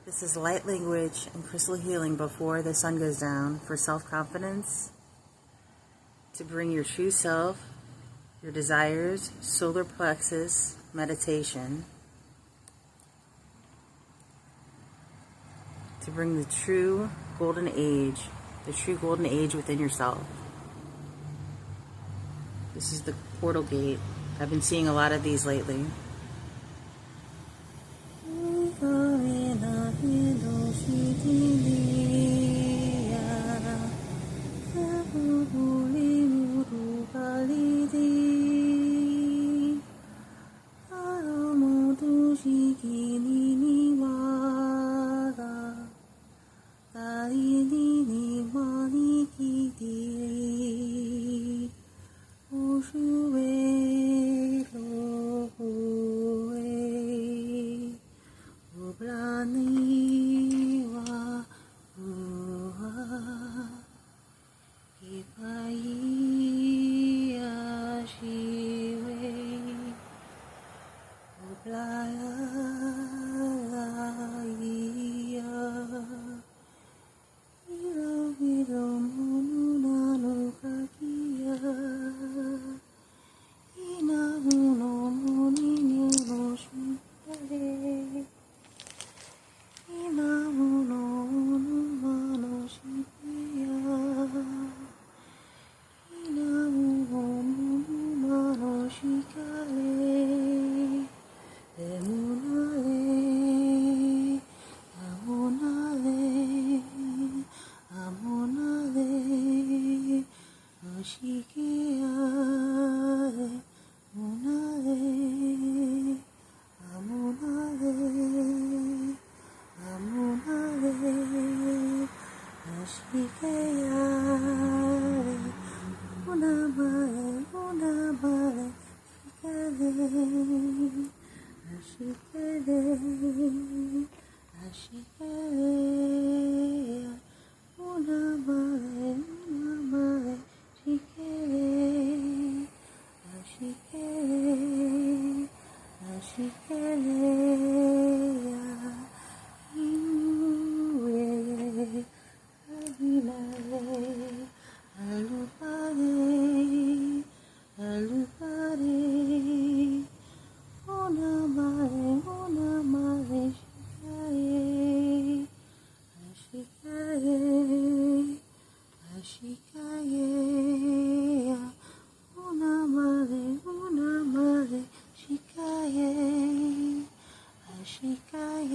This is light language and crystal healing before the sun goes down for self-confidence, to bring your true self, your desires, solar plexus, meditation, to bring the true golden age within yourself. This is the portal gate. I've been seeing a lot of these lately. Ashikare,